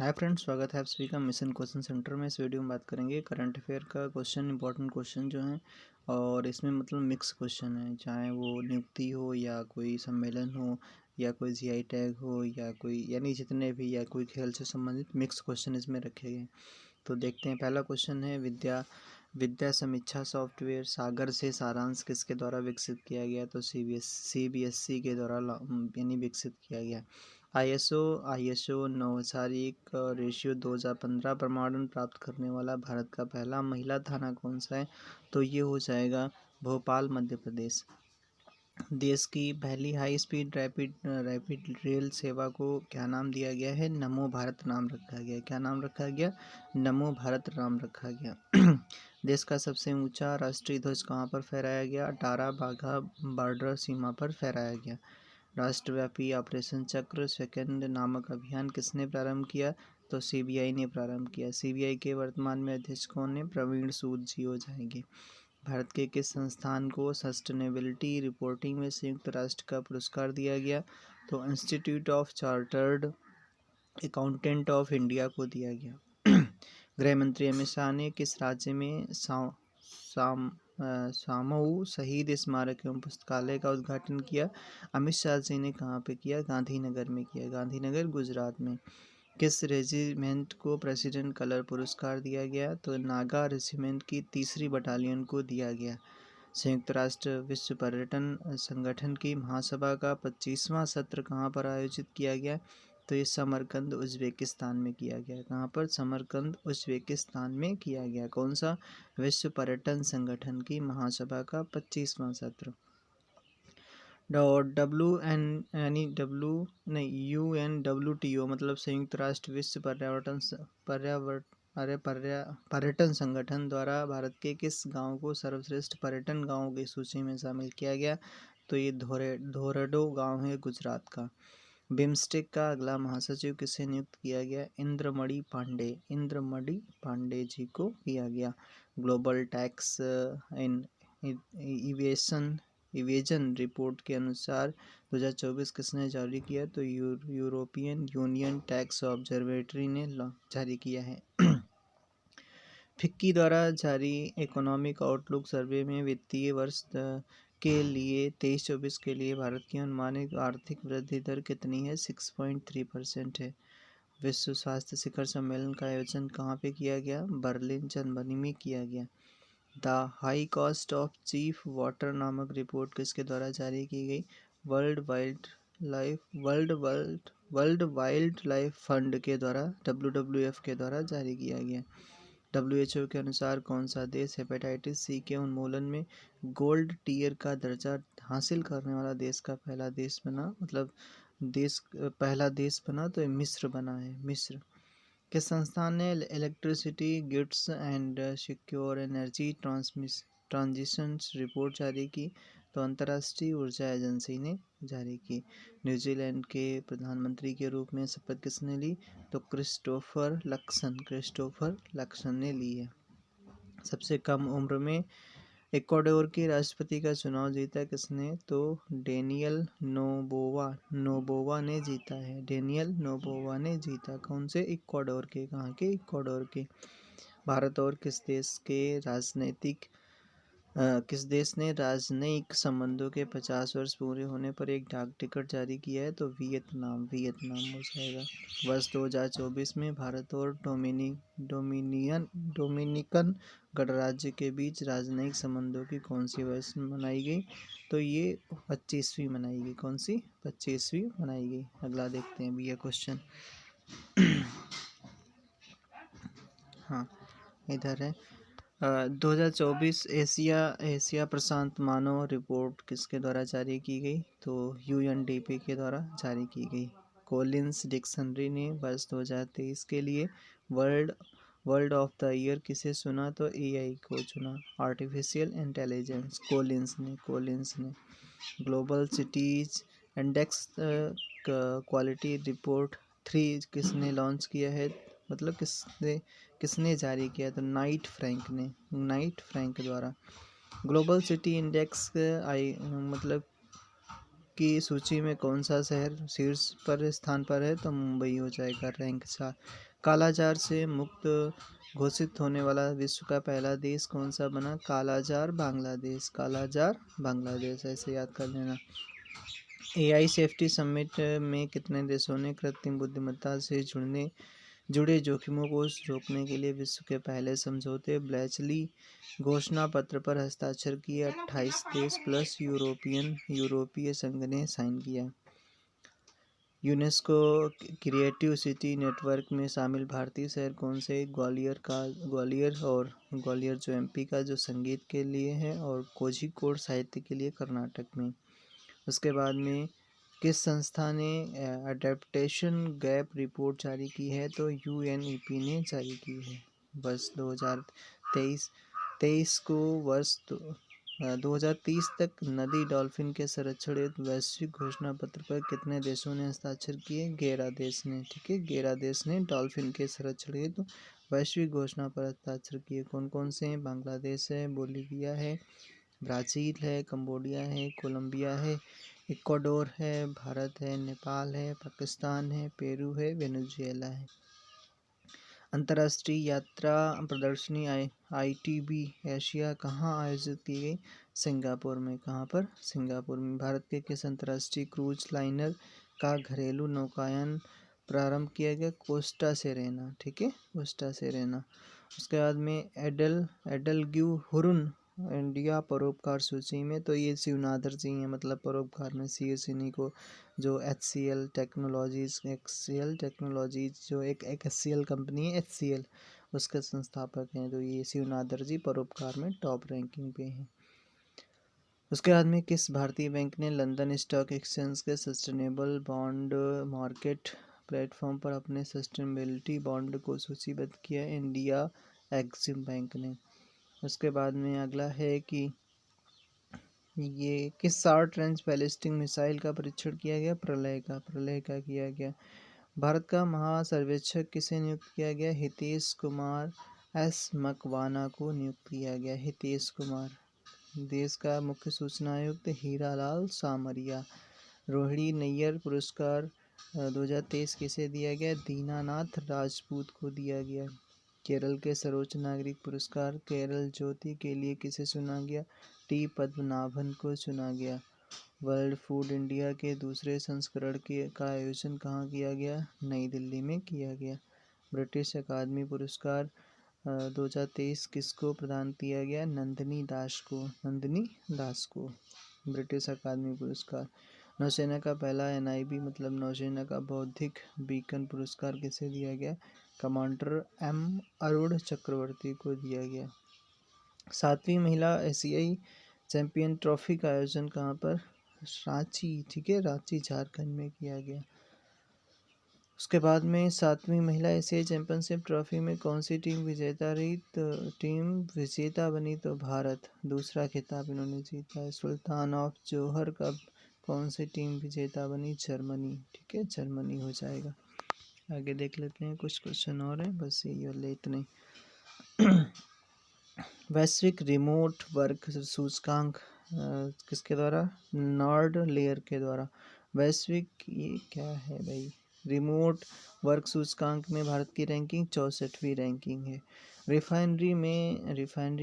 Hi friends, स्वागत है आप सभी का मिशन क्वेश्चन सेंटर में। इस वीडियो में बात करेंगे करंट अफेयर का क्वेश्चन, इंपॉर्टेंट क्वेश्चन जो हैं। और इसमें मतलब मिक्स क्वेश्चन है, चाहे वो नियुक्ति हो या कोई सम्मेलन हो या कोई जीआई टैग हो या कोई यानी जितने भी या कोई खेल से संबंधित मिक्स क्वेश्चन इसमें रखे गए। तो देखते हैं, पहला क्वेश्चन है विद्या विद्या समीक्षा सॉफ्टवेयर सागर से सारांश किसके द्वारा विकसित किया गया? तो सीबीएसई के द्वारा यानी विकसित किया गया। आईएसओ 9001 रेशियो 2015 प्रमाणन प्राप्त करने वाला भारत का पहला महिला थाना कौन सा है? तो ये हो जाएगा भोपाल, मध्य प्रदेश। देश की पहली हाई स्पीड रैपिड रेल सेवा को क्या नाम दिया गया है? नमो भारत नाम रखा गया। क्या नाम रखा गया? नमो भारत नाम रखा गया। देश का सबसे ऊंचा राष्ट्रीय ध्वज कहाँ पर फहराया गया? अटारा बाघा बॉर्डर सीमा पर फहराया गया। राष्ट्रव्यापी ऑपरेशन चक्र सेकंड नामक अभियान किसने प्रारंभ किया? तो सीबीआई ने प्रारंभ किया। सीबीआई के वर्तमान में अध्यक्ष कौन है? प्रवीण सूद जी हो जाएंगे। भारत के किस संस्थान को सस्टेनेबिलिटी रिपोर्टिंग में संयुक्त राष्ट्र का पुरस्कार दिया गया? तो institute of chartered accountant of India को दिया गया। गृह मंत्री अमित शाह ने किस राज्य में सामऊ शहीद स्मारक एवं पुस्तकालय का उद्घाटन किया? अमित शाह जी ने कहाँ पे किया? गांधीनगर में किया। गांधीनगर गुजरात में। किस रेजिमेंट को प्रेसिडेंट कलर पुरस्कार दिया गया? तो नागा रेजिमेंट की 3री बटालियन को दिया गया। संयुक्त राष्ट्र विश्व पर्यटन संगठन की महासभा का 25वां सत्र कहाँ पर आयोजित किया गया? तो ये समरकंद उज्बेकिस्तान में किया गया। कहाँ पर? समरकंद उज्बेकिस्तान में किया गया। कौन सा? विश्व पर्यटन संगठन की महासभा का 25वां सत्र। यूएनडब्ल्यूटीओ मतलब संयुक्त राष्ट्र विश्व पर्यटन संगठन द्वारा भारत के किस गांव को सर्वश्रेष्ठ पर्यटन गांवों की सूची में शामिल किया गया? तो ये धोरडो गांव है गुजरात का। बिम्स्टेक का अगला महासचिव किसे नियुक्त किया गया? इंद्रमणि पांडे जी को किया गया। Global tax in evasion report के अनुसार 2024 किसने जारी किया? तो यूरोपियन यूनियन टैक्स ऑब्जर्वेटरी ने जारी किया है। फिक्की द्वारा जारी इकोनॉमिक आउटलुक सर्वे में वित्तीय वर्ष के लिए 23-24 के लिए भारत की अनुमानित आर्थिक वृद्धि दर कितनी है? 6.3% है। विश्व स्वास्थ्य शिखर सम्मेलन का आयोजन कहाँ पे किया गया? बर्लिन, जर्मनी में किया गया। The high cost of chief water नामक रिपोर्ट किसके द्वारा जारी की गई? वर्ल्ड वाइल्ड लाइफ फंड के द्वारा, WWF के द्वारा जारी किया गया। WHO के अनुसार कौन सा देश हेपेटाइटिस सी के उन्मूलन में गोल्ड टियर का दर्जा हासिल करने वाला देश का पहला देश बना? मतलब पहला देश बना तो मिस्र बना है। मिस्र। किस संस्थान ने electricity goods and secure energy transition report जारी की? तो अंतर्राष्ट्रीय ऊर्जा एजेंसी ने जारी की। न्यूजीलैंड के प्रधानमंत्री के रूप में शपथ किसने ली? तो क्रिस्टोफर लक्सन ने ली है। सबसे कम उम्र में इक्वाडोर के राष्ट्रपति का चुनाव जीता किसने? तो डेनियल नोबोवा ने जीता है। डेनियल नोबोवा ने जीता। कौन से? इक्वाडोर के। कहाँ के? इक्वाडोर के। भारत और किस देश ने राजनयिक संबंधों के 50 वर्ष पूरे होने पर एक डाक टिकट जारी किया है? तो वियतनाम हो जाएगा। वर्ष 2024 में भारत और डोमिनिकन गणराज्य के बीच राजनयिक संबंधों की कौन सी वर्ष मनाई गई? तो ये 25वीं मनाई गई। कौन सी? 25वीं मनाई गई। अगला देखते हैं भैया क्वेश्चन। हाँ, इधर है। 2024 एशिया प्रशांत मानव रिपोर्ट किसके द्वारा जारी की गई? तो UNDP के द्वारा जारी की गई। कोलिंस डिक्शनरी ने वर्ष 2023 के लिए वर्ल्ड ऑफ द ईयर किसे चुना? तो AI को चुना। आर्टिफिशियल इंटेलिजेंस कोलिंस ने। Global cities index quality report 3 किसने लॉन्च किया है? मतलब किसने जारी किया? तो नाइट फ्रैंक द्वारा। ग्लोबल सिटी इंडेक्स की सूची में कौन सा शहर शीर्ष पर स्थान पर है? तो मुंबई हो जाएगा रैंक 4। कालाजार से मुक्त घोषित होने वाला विश्व का पहला देश कौन सा बना? कालाजार बांग्लादेश, कालाजार बांग्लादेश, ऐसे याद कर लेना। एआई सेफ्टी समिट में कितने देशों ने कृत्रिम बुद्धिमत्ता से जुड़े जोखिमों को रोकने के लिए विश्व के पहले समझौते ब्लेचली घोषणा पत्र पर हस्ताक्षर किए? 28 देश प्लस यूरोपीय संघ ने साइन किया। यूनेस्को क्रिएटिव सिटी नेटवर्क में शामिल भारतीय शहर कौन से? ग्वालियर जो एमपी का जो संगीत के लिए है, और कोझिकोड साहित्य के लिए कर्नाटक में। उसके बाद में किस संस्था ने एडेप्टेशन गैप रिपोर्ट जारी की है? तो यूएनईपी ने जारी की है। बस 2023 को 2030 तक नदी डॉल्फिन के संरक्षण हेतु वैश्विक घोषणा पत्र पर कितने देशों ने हस्ताक्षर किए? 11 देश ने। ठीक है, 11 देश ने डॉल्फिन के संरक्षण हेतु वैश्विक घोषणा पर हस्ताक्षर किए। कौन कौन से हैं? बांग्लादेश है, बोलीविया है, ब्राज़ील है, कंबोडिया है, कोलंबिया है, इक्वाडोर है, भारत है, नेपाल है, पाकिस्तान है, पेरू है, वेनेजुएला है। अंतर्राष्ट्रीय यात्रा प्रदर्शनी आईटीबी एशिया कहाँ आयोजित की गई? सिंगापुर में। कहाँ पर? सिंगापुर में। भारत के किस अंतर्राष्ट्रीय क्रूज लाइनर का घरेलू नौकायन प्रारंभ किया गया? Costa Serena. ठीक है, कोस्टा सेरेना। उसके बाद में एडलग्यू हुरुन इंडिया परोपकार सूची में, तो ये शिवनाथर जी हैं, मतलब परोपकार में शीर्ष इन्हीं को, जो HCL टेक्नोलॉजीज जो एक HCL कंपनी है, HCL उसके संस्थापक हैं, तो ये शिवनाथर जी परोपकार में टॉप रैंकिंग पे हैं। उसके बाद में किस भारतीय बैंक ने लंदन स्टॉक एक्सचेंज के सस्टेनेबल बॉन्ड मार्केट प्लेटफॉर्म पर अपने सस्टेनेबिलिटी बॉन्ड को सूचीबद्ध किया? इंडिया एक्सिम बैंक ने। उसके बाद में अगला है कि ये किस शॉर्ट रेंज बैलिस्टिक मिसाइल का परीक्षण किया गया? प्रलय का किया गया। भारत का महासर्वेक्षक किसे नियुक्त किया गया? हितेश कुमार एस मकवाना को नियुक्त किया गया। हितेश कुमार। देश का मुख्य सूचना आयुक्त हीरालाल सामरिया। रोहिणी नैयर पुरस्कार 2023 किसे दिया गया? दीनानाथ राजपूत को दिया गया। केरल के सर्वोच्च नागरिक पुरस्कार केरल ज्योति के लिए किसे चुना गया? टी पद्मनाभन को चुना गया। वर्ल्ड फूड इंडिया के दूसरे संस्करण का आयोजन कहाँ किया गया? नई दिल्ली में किया गया। ब्रिटिश अकादमी पुरस्कार 2023 किसको प्रदान किया गया? नंदिनी दास को ब्रिटिश अकादमी पुरस्कार। नौसेना का पहला NIB मतलब नौसेना का बौद्धिक बीकन पुरस्कार किसे दिया गया? कमांडर M अरुण चक्रवर्ती को दिया गया। 7वीं महिला एशियाई चैंपियन ट्रॉफी का आयोजन कहाँ पर? रांची। ठीक है, रांची झारखंड में किया गया। उसके बाद में 7वीं महिला एशियाई चैंपियनशिप ट्रॉफी में कौन सी टीम विजेता रही? तो टीम विजेता बनी तो भारत, दूसरा खिताब इन्होंने जीता है। सुल्तान ऑफ जोहर कप कौन सी टीम विजेता बनी? जर्मनी। ठीक है, जर्मनी हो जाएगा। आगे देख लेते हैं, कुछ क्वेश्चन और हैं, बस यही वाले इतने। वैश्विक रिमोट वर्क सूचकांक किसके द्वारा? नॉर्ड लेयर के द्वारा। वैश्विक, ये क्या है भाई? रिमोट वर्क सूचकांक में भारत की रैंकिंग 64वीं रैंकिंग है। रिफाइनरी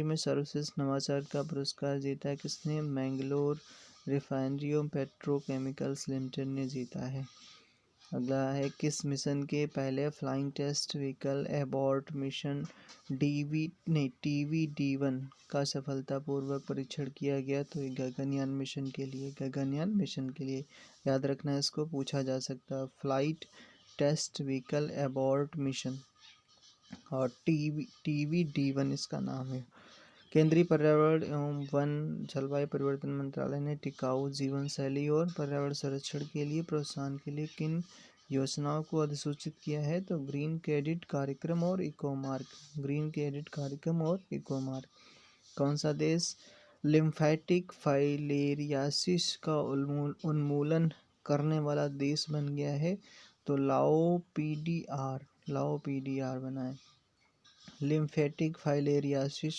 में सर्वश्रेष्ठ नवाचार का पुरस्कार जीता है किसने? मैंगलोर रिफाइनरी एवं पेट्रोकेमिकल्स लिमिटेड ने जीता है। अगला है किस मिशन के पहले flying test vehicle abort mission TVD1 का सफलतापूर्वक परीक्षण किया गया? तो ये गगनयान मिशन के लिए याद रखना है, इसको पूछा जा सकता है। Flight test vehicle abort mission, और TVD1 इसका नाम है। केंद्रीय पर्यावरण एवं वन जलवायु परिवर्तन मंत्रालय ने टिकाऊ जीवन शैली और पर्यावरण संरक्षण के लिए प्रोत्साहन के लिए किन योजनाओं को अधिसूचित किया है? तो ग्रीन क्रेडिट कार्यक्रम और इकोमार्क। कौन सा देश लिम्फेटिक फाइलेरियासिस का उन्मूलन करने वाला देश बन गया है? तो लाओ PDR बनाए। लिम्फेटिक फाइलेरियासिस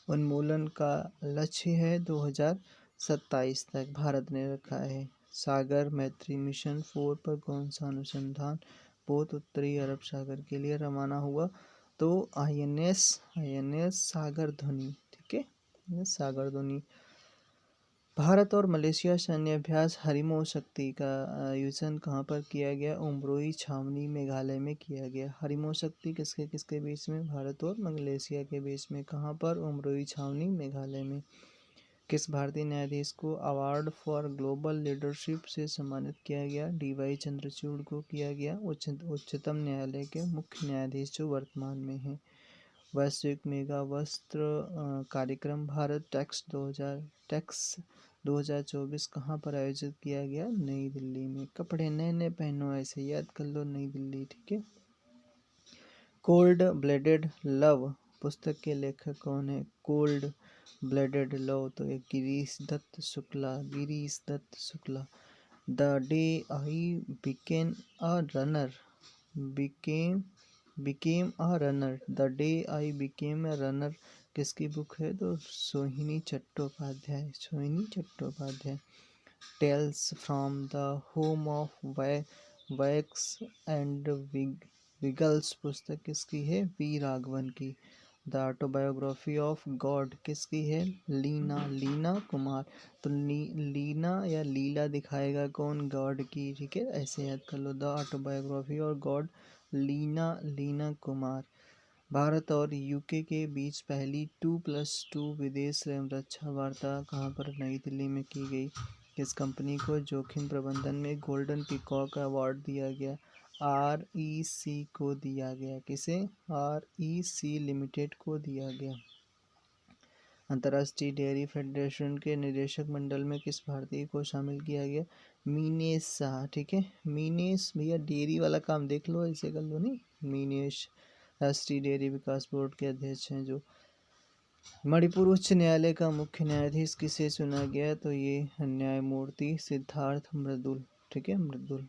उन्मूलन का लक्ष्य है 2027 तक, भारत ने रखा है। सागर मैत्री मिशन 4 पर कौन सा अनुसंधान पोत उत्तरी अरब सागर के लिए रवाना हुआ? तो आईएनएस सागर ध्वनि, ठीक है, ये सागर ध्वनि। भारत और मलेशिया सैन्य अभ्यास हरिमो शक्ति का आयोजन कहाँ पर किया गया? उमरोई छावनी मेघालय में किया गया। हरिमो शक्ति किसके किसके बीच में? भारत और मलेशिया के बीच में। कहाँ पर? उमरोई छावनी मेघालय में। किस भारतीय न्यायाधीश को अवार्ड फॉर ग्लोबल लीडरशिप से सम्मानित किया गया? डीवाई चंद्रचूड़ को किया गया। उच्चतम न्यायालय के मुख्य न्यायाधीश जो वर्तमान में हैं। वैश्विक मेगा वस्त्र कार्यक्रम भारत टैक्स 2024 कहाँ पर आयोजित किया गया? नई दिल्ली में। कपड़े नए नए पहनो, ऐसे याद कर लो, नई दिल्ली, ठीक है। कोल्ड ब्लडेड लव पुस्तक के लेखक कौन है? कोल्ड ब्लडेड लव तो एक Girish Dutt Shukla. The day I became a runner became a runner, the day I became a runner किसकी बुक है? तो Sohini Chattopadhyay. Tales from the home of wax and wiggles पुस्तक किसकी है? वी राघवन की। द ऑटोबायोग्राफी ऑफ गॉड किसकी है? लीना कुमार। तो लीना या लीला दिखाएगा कौन? गॉड की, ठीक है, ऐसे याद कर लो। The autobiography of God, Leena Kumar. Bharat और यूके के बीच पहली 2+2 विदेश एवं रक्षा वार्ता कहाँ पर? नई दिल्ली में की गई। किस कंपनी को जोखिम प्रबंधन में गोल्डन पीकॉक अवार्ड दिया गया? REC को दिया गया। किसे? REC लिमिटेड को दिया गया। अंतर्राष्ट्रीय डेयरी फेडरेशन के निदेशक मंडल में किस भारतीय को शामिल किया गया? मीनेश शाह, ठीक है। मीनेश भैया डेयरी वाला काम देख लो, ऐसे कर लो नहीं। मीनेश राष्ट्रीय डेयरी विकास बोर्ड के अध्यक्ष हैं जो। मणिपुर उच्च न्यायालय का मुख्य न्यायाधीश किसे चुना गया? तो ये न्यायमूर्ति सिद्धार्थ मृदुल, ठीक है, मृदुल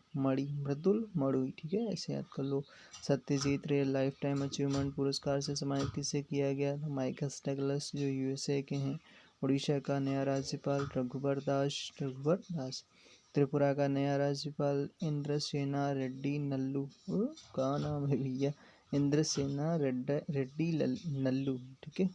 मड़ुई, ठीक है, ऐसे याद कर लो। सत्यजीत रे लाइफ टाइम अचीवमेंट पुरस्कार से सम्मानित किसे किया गया? माइकल डगलस जो USA के हैं। उड़ीसा का नया राज्यपाल रघुवर दास। त्रिपुरा का नया राज्यपाल इंद्रसेना रेड्डी नल्लू। क्या नाम है भैया? इंद्रसेना रेड्डी नल्लू, ठीक है।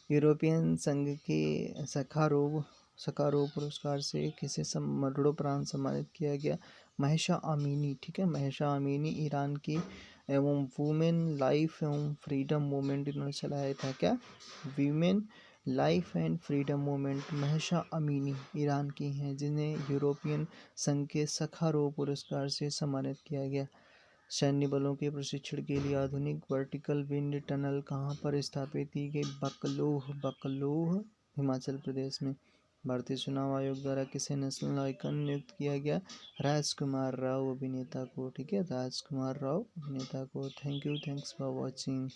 यूरोपियन संघ के सखारोव पुरस्कार से किसे मरणोपरांत सम्मानित किया गया? महिषा अमीनी, ठीक है, महिषा अमीनी ईरान की एवं वुमेन लाइफ एवं फ्रीडम मूवमेंट इन्होंने चलाया था। क्या? Women life and freedom movement Mahsa Amini Iran की हैं, जिन्हें यूरोपियन संघ के सखारोव पुरस्कार से सम्मानित किया गया। सैन्य बलों के प्रशिक्षण के लिए आधुनिक वर्टिकल विंड टनल कहाँ पर स्थापित की गई? बकलोह हिमाचल प्रदेश में। भारतीय चुनाव आयोग द्वारा किसे नेशनल आइकन नियुक्त किया गया? राजकुमार राव अभिनेता को, ठीक है, राजकुमार राव अभिनेता को। Thank you, thanks for watching.